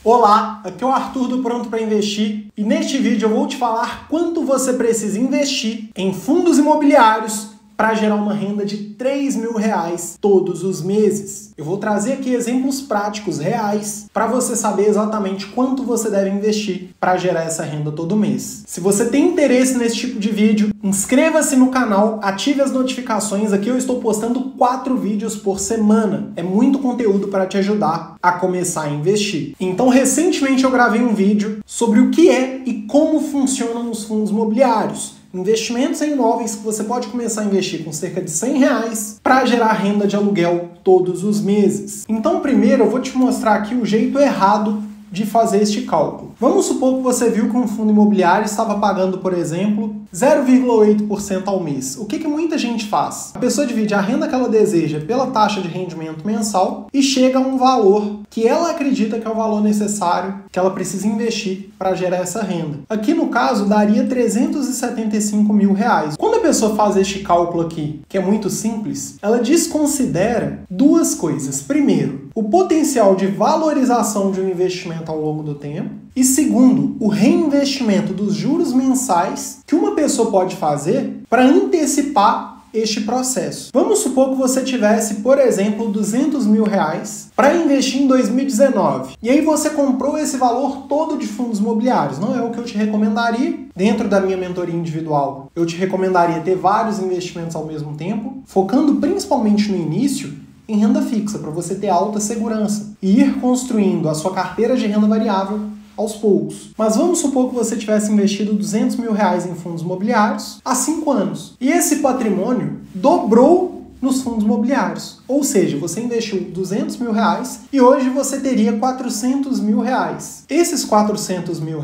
Olá, aqui é o Arthur do Pronto para Investir e neste vídeo eu vou te falar quanto você precisa investir em fundos imobiliários para gerar uma renda de R$3.000 todos os meses. Eu vou trazer aqui exemplos práticos reais para você saber exatamente quanto você deve investir para gerar essa renda todo mês. Se você tem interesse nesse tipo de vídeo, inscreva-se no canal, ative as notificações. Aqui eu estou postando 4 vídeos por semana. É muito conteúdo para te ajudar a começar a investir. Então, recentemente eu gravei um vídeo sobre o que é e como funcionam os fundos imobiliários. Investimentos em imóveis que você pode começar a investir com cerca de R$100 para gerar renda de aluguel todos os meses. Então, primeiro eu vou te mostrar aqui o jeito errado de fazer este cálculo. Vamos supor que você viu que um fundo imobiliário estava pagando, por exemplo, 0,8% ao mês. O que muita gente faz? A pessoa divide a renda que ela deseja pela taxa de rendimento mensal e chega a um valor que ela acredita que é o valor necessário que ela precisa investir para gerar essa renda. Aqui no caso daria R$375 mil. Quando a pessoa faz este cálculo aqui, que é muito simples, ela desconsidera duas coisas. Primeiro, o potencial de valorização de um investimento ao longo do tempo. E segundo, o reinvestimento dos juros mensais que uma pessoa pode fazer para antecipar este processo. Vamos supor que você tivesse, por exemplo, R$200 mil para investir em 2019. E aí você comprou esse valor todo de fundos imobiliários. Não é o que eu te recomendaria. Dentro da minha mentoria individual, eu te recomendaria ter vários investimentos ao mesmo tempo, focando principalmente no início em renda fixa, para você ter alta segurança e ir construindo a sua carteira de renda variável aos poucos. Mas vamos supor que você tivesse investido R$200 mil em fundos imobiliários há 5 anos. E esse patrimônio dobrou nos fundos imobiliários. Ou seja, você investiu R$200 mil e hoje você teria R$400 mil. Esses R$400 mil,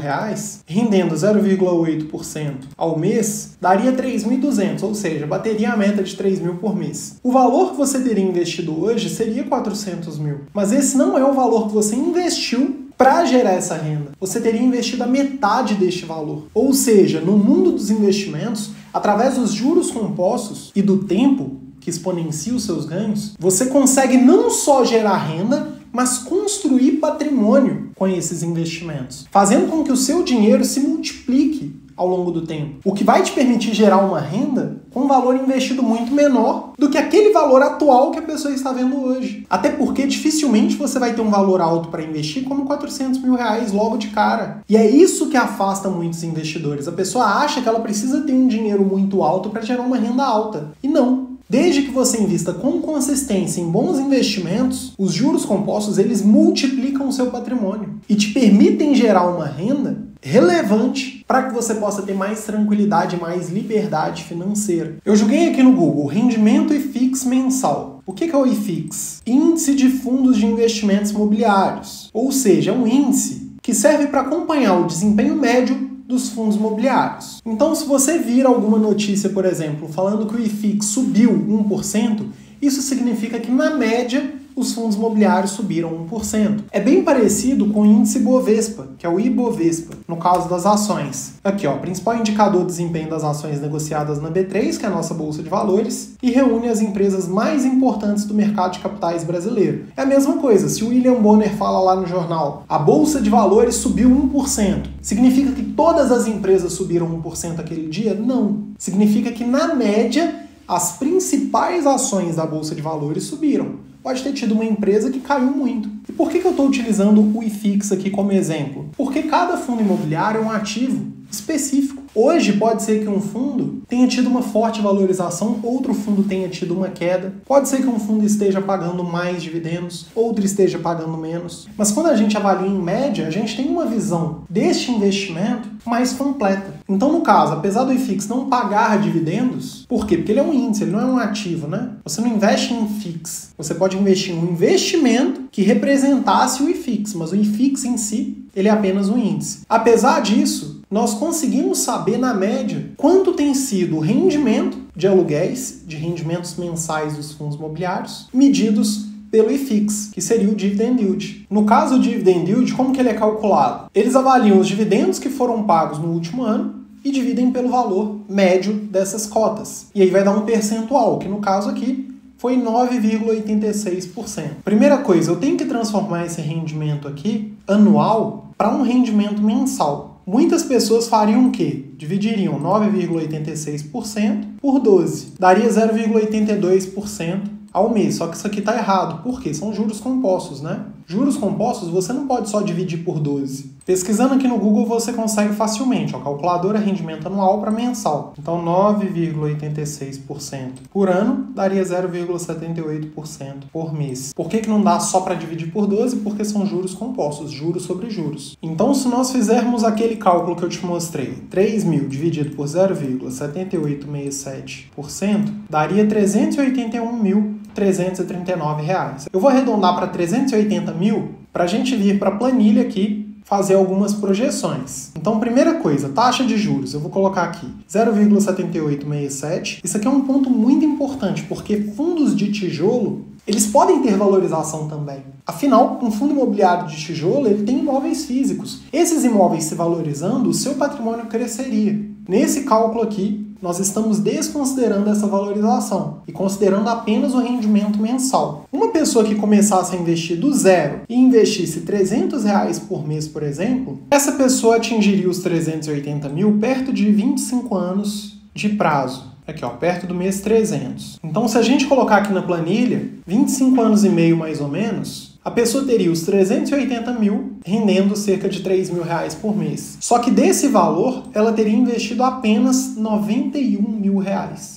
rendendo 0,8% ao mês, daria 3.200, ou seja, bateria a meta de 3 mil por mês. O valor que você teria investido hoje seria 400 mil. Mas esse não é o valor que você investiu para gerar essa renda. Você teria investido a metade deste valor. Ou seja, no mundo dos investimentos, através dos juros compostos e do tempo que exponencia os seus ganhos, você consegue não só gerar renda, mas construir patrimônio com esses investimentos, fazendo com que o seu dinheiro se multiplique ao longo do tempo, o que vai te permitir gerar uma renda com um valor investido muito menor do que aquele valor atual que a pessoa está vendo hoje. Até porque dificilmente você vai ter um valor alto para investir como R$400 mil logo de cara. E é isso que afasta muitos investidores. A pessoa acha que ela precisa ter um dinheiro muito alto para gerar uma renda alta. E não. Desde que você invista com consistência em bons investimentos, os juros compostos eles multiplicam o seu patrimônio e te permitem gerar uma renda relevante para que você possa ter mais tranquilidade e mais liberdade financeira. Eu joguei aqui no Google rendimento IFIX mensal. O que é o IFIX? Índice de Fundos de Investimentos Imobiliários. Ou seja, é um índice que serve para acompanhar o desempenho médio dos fundos imobiliários. Então, se você vir alguma notícia, por exemplo, falando que o IFIX subiu 1%, isso significa que, na média, os fundos imobiliários subiram 1%. É bem parecido com o índice Bovespa, que é o Ibovespa, no caso das ações. Aqui, ó, principal indicador de desempenho das ações negociadas na B3, que é a nossa bolsa de valores, e reúne as empresas mais importantes do mercado de capitais brasileiro. É a mesma coisa, se o William Bonner fala lá no jornal, a bolsa de valores subiu 1%, significa que todas as empresas subiram 1% aquele dia? Não. Significa que, na média, as principais ações da bolsa de valores subiram. Pode ter tido uma empresa que caiu muito. E por que eu estou utilizando o IFIX aqui como exemplo? Porque cada fundo imobiliário é um ativo específico. Hoje pode ser que um fundo tenha tido uma forte valorização, outro fundo tenha tido uma queda. Pode ser que um fundo esteja pagando mais dividendos, outro esteja pagando menos. Mas quando a gente avalia em média, a gente tem uma visão deste investimento mais completa. Então, no caso, apesar do IFIX não pagar dividendos, por quê? Porque ele é um índice, ele não é um ativo, né? Você não investe em IFIX. Você pode investir em um investimento que representasse o IFIX, mas o IFIX em si, ele é apenas um índice. Apesar disso, nós conseguimos saber, na média, quanto tem sido o rendimento de aluguéis, de rendimentos mensais dos fundos imobiliários, medidos pelo IFIX, que seria o Dividend Yield. No caso do Dividend Yield, como que ele é calculado? Eles avaliam os dividendos que foram pagos no último ano e dividem pelo valor médio dessas cotas. E aí vai dar um percentual, que no caso aqui foi 9,86%. Primeira coisa, eu tenho que transformar esse rendimento aqui, anual, para um rendimento mensal. Muitas pessoas fariam o quê? Dividiriam 9,86% por 12. Daria 0,82% ao mês. Só que isso aqui está errado. Por quê? São juros compostos, né? Juros compostos você não pode só dividir por 12. Pesquisando aqui no Google você consegue facilmente. Calculadora rendimento anual para mensal. Então 9,86% por ano daria 0,78% por mês. Por que não dá só para dividir por 12? Porque são juros compostos, juros sobre juros. Então se nós fizermos aquele cálculo que eu te mostrei, 3.000 dividido por 0,7867%, daria R$ 381.339. Eu vou arredondar para 380 mil para a gente vir para a planilha aqui fazer algumas projeções. Então, primeira coisa, taxa de juros. Eu vou colocar aqui 0,7867. Isso aqui é um ponto muito importante, porque fundos de tijolo, eles podem ter valorização também. Afinal, um fundo imobiliário de tijolo, ele tem imóveis físicos. Esses imóveis se valorizando, o seu patrimônio cresceria. Nesse cálculo aqui, nós estamos desconsiderando essa valorização e considerando apenas o rendimento mensal. Uma pessoa que começasse a investir do zero e investisse R$300 por mês, por exemplo, essa pessoa atingiria os 380 mil perto de 25 anos de prazo. Aqui, ó, perto do mês 300. Então, se a gente colocar aqui na planilha, 25 anos e meio mais ou menos, a pessoa teria os 380 mil rendendo cerca de R$3.000 por mês. Só que desse valor, ela teria investido apenas R$91 mil.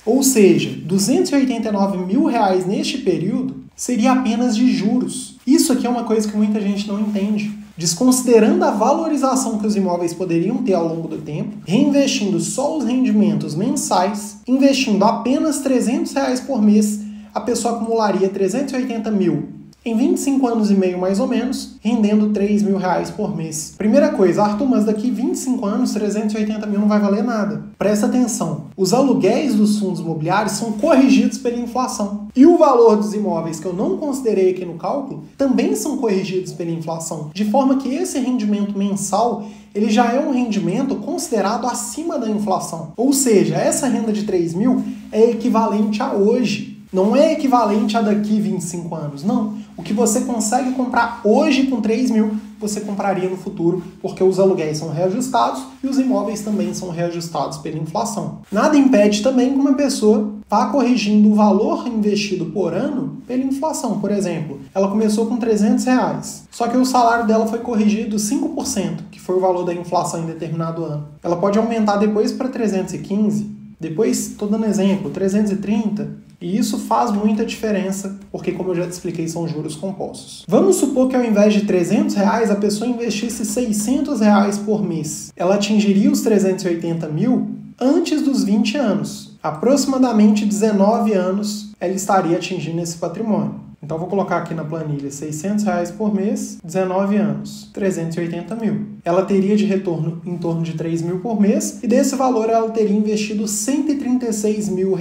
Ou seja, R$289 mil neste período seria apenas de juros. Isso aqui é uma coisa que muita gente não entende. Desconsiderando a valorização que os imóveis poderiam ter ao longo do tempo, reinvestindo só os rendimentos mensais, investindo apenas R$300 por mês, a pessoa acumularia 380 mil em 25 anos e meio mais ou menos, rendendo R$3.000 por mês. Primeira coisa, Arthur, mas daqui 25 anos 380 mil não vai valer nada. Presta atenção, os aluguéis dos fundos imobiliários são corrigidos pela inflação. E o valor dos imóveis que eu não considerei aqui no cálculo também são corrigidos pela inflação. De forma que esse rendimento mensal ele já é um rendimento considerado acima da inflação. Ou seja, essa renda de 3 mil é equivalente a hoje. Não é equivalente a daqui 25 anos, não. O que você consegue comprar hoje com 3 mil, você compraria no futuro, porque os aluguéis são reajustados e os imóveis também são reajustados pela inflação. Nada impede também que uma pessoa vá corrigindo o valor investido por ano pela inflação. Por exemplo, ela começou com R$300, só que o salário dela foi corrigido 5%, que foi o valor da inflação em determinado ano. Ela pode aumentar depois para 315, depois, estou dando exemplo, 330, e isso faz muita diferença, porque como eu já te expliquei, são juros compostos. Vamos supor que ao invés de R$300, a pessoa investisse R$600 por mês. Ela atingiria os 380 mil antes dos 20 anos. Aproximadamente 19 anos ela estaria atingindo esse patrimônio. Então vou colocar aqui na planilha R$600 por mês, 19 anos, 380 mil. Ela teria de retorno em torno de 3 mil por mês e desse valor ela teria investido R$136 mil.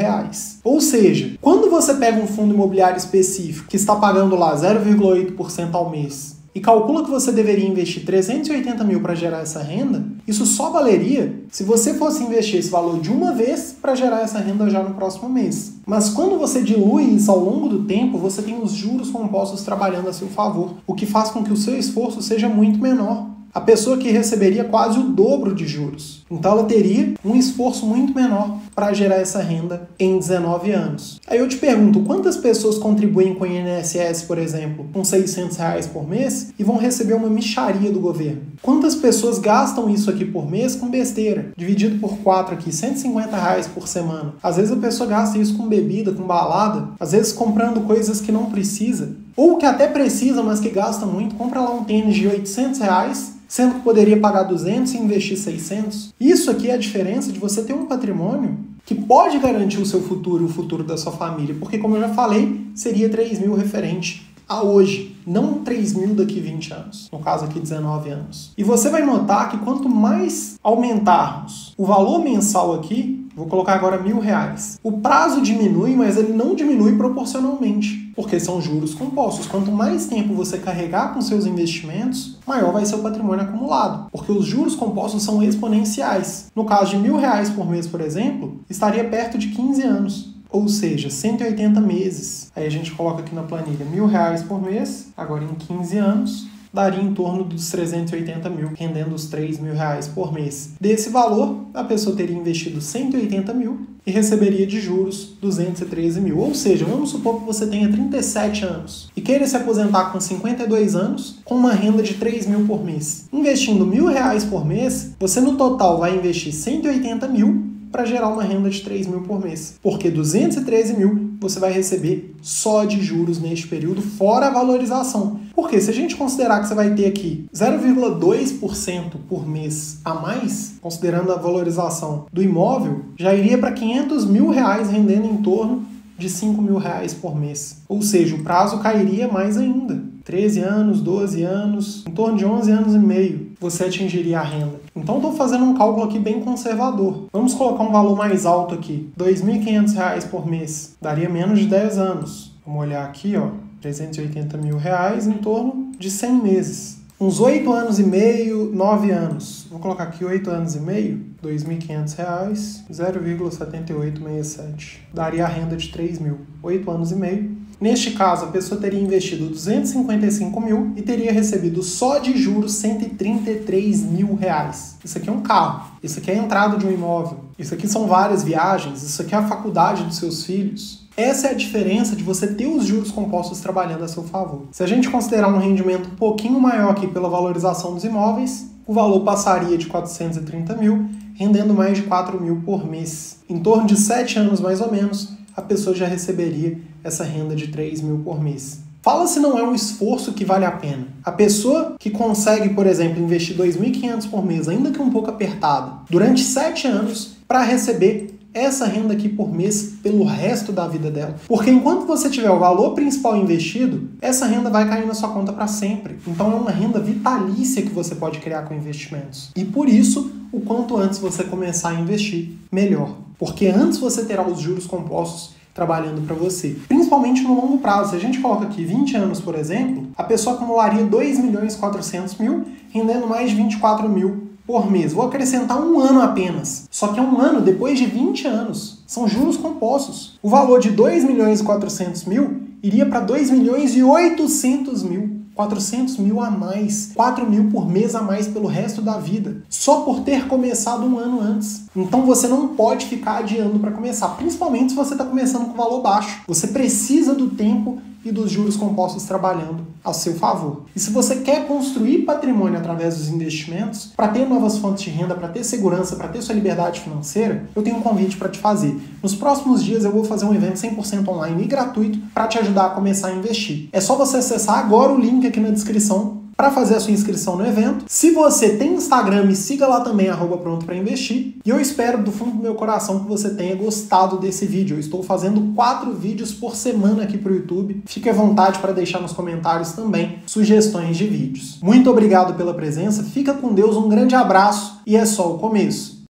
Ou seja, quando você pega um fundo imobiliário específico que está pagando lá 0,8% ao mês e calcula que você deveria investir 380 mil para gerar essa renda, isso só valeria se você fosse investir esse valor de uma vez para gerar essa renda já no próximo mês. Mas quando você dilui isso ao longo do tempo, você tem os juros compostos trabalhando a seu favor, o que faz com que o seu esforço seja muito menor. A pessoa que receberia quase o dobro de juros. Então ela teria um esforço muito menor para gerar essa renda em 19 anos. Aí eu te pergunto, quantas pessoas contribuem com o INSS, por exemplo, com R$600 por mês e vão receber uma mixaria do governo? Quantas pessoas gastam isso aqui por mês com besteira? Dividido por 4 aqui, R$150 por semana. Às vezes a pessoa gasta isso com bebida, com balada, às vezes comprando coisas que não precisa. Ou que até precisa, mas que gasta muito. Compra lá um tênis de R$800, sendo que poderia pagar 200 e investir 600. Isso aqui é a diferença de você ter um patrimônio que pode garantir o seu futuro e o futuro da sua família, porque como eu já falei, seria 3 mil referente a hoje, não 3 mil daqui 20 anos, no caso aqui 19 anos. E você vai notar que quanto mais aumentarmos o valor mensal aqui, vou colocar agora R$1.000, o prazo diminui, mas ele não diminui proporcionalmente, porque são juros compostos. Quanto mais tempo você carregar com seus investimentos, maior vai ser o patrimônio acumulado, porque os juros compostos são exponenciais. No caso de R$1.000 por mês, por exemplo, estaria perto de 15 anos. ou seja, 180 meses. Aí a gente coloca aqui na planilha R$1.000 por mês, agora em 15 anos, daria em torno dos 380 mil, rendendo os R$3.000 por mês. Desse valor, a pessoa teria investido 180 mil e receberia de juros 213 mil. Ou seja, vamos supor que você tenha 37 anos e queira se aposentar com 52 anos com uma renda de 3 mil por mês. Investindo R$1.000 por mês, você no total vai investir 180 mil para gerar uma renda de 3 mil por mês. Porque 213 mil você vai receber só de juros neste período, fora a valorização. Porque se a gente considerar que você vai ter aqui 0,2% por mês a mais, considerando a valorização do imóvel, já iria para R$500 mil rendendo em torno de R$5.000 por mês. Ou seja, o prazo cairia mais ainda. 13 anos, 12 anos, em torno de 11 anos e meio, você atingiria a renda. Então, estou fazendo um cálculo aqui bem conservador. Vamos colocar um valor mais alto aqui, R$2.500 por mês. Daria menos de 10 anos. Vamos olhar aqui, ó, 380 mil em torno de 100 meses. Uns 8 anos e meio, 9 anos. Vou colocar aqui 8 anos e meio, R$2.500, 0,7867. Daria a renda de 3 mil. 8 anos e meio. Neste caso, a pessoa teria investido 255 mil e teria recebido só de juros 133 mil reais. Isso aqui é um carro, isso aqui é a entrada de um imóvel, isso aqui são várias viagens, isso aqui é a faculdade dos seus filhos. Essa é a diferença de você ter os juros compostos trabalhando a seu favor. Se a gente considerar um rendimento um pouquinho maior aqui pela valorização dos imóveis, o valor passaria de 430 mil, rendendo mais de 4 mil por mês. Em torno de 7 anos mais ou menos, a pessoa já receberia essa renda de 3 mil por mês. Fala se não é um esforço que vale a pena. A pessoa que consegue, por exemplo, investir R$2.500 por mês, ainda que um pouco apertado, durante 7 anos, para receber essa renda aqui por mês pelo resto da vida dela. Porque enquanto você tiver o valor principal investido, essa renda vai cair na sua conta para sempre. Então é uma renda vitalícia que você pode criar com investimentos. E por isso, o quanto antes você começar a investir, melhor. Porque antes você terá os juros compostos trabalhando para você. Principalmente no longo prazo. Se a gente coloca aqui 20 anos, por exemplo, a pessoa acumularia 2.400.000, rendendo mais de 24 mil por mês. Vou acrescentar um ano apenas. Só que é um ano depois de 20 anos. São juros compostos. O valor de 2.400.000 iria para 2.800.000. 400 mil a mais, 4 mil por mês a mais pelo resto da vida, só por ter começado um ano antes. Então você não pode ficar adiando para começar, principalmente se você está começando com valor baixo. Você precisa do tempo e dos juros compostos trabalhando a seu favor. E se você quer construir patrimônio através dos investimentos, para ter novas fontes de renda, para ter segurança, para ter sua liberdade financeira, eu tenho um convite para te fazer. Nos próximos dias eu vou fazer um evento 100% online e gratuito para te ajudar a começar a investir. É só você acessar agora o link aqui na descrição para fazer a sua inscrição no evento. Se você tem Instagram, me siga lá também, @prontoprainvestir. E eu espero do fundo do meu coração que você tenha gostado desse vídeo. Eu estou fazendo 4 vídeos por semana aqui para o YouTube. Fique à vontade para deixar nos comentários também sugestões de vídeos. Muito obrigado pela presença, fica com Deus, um grande abraço e é só o começo.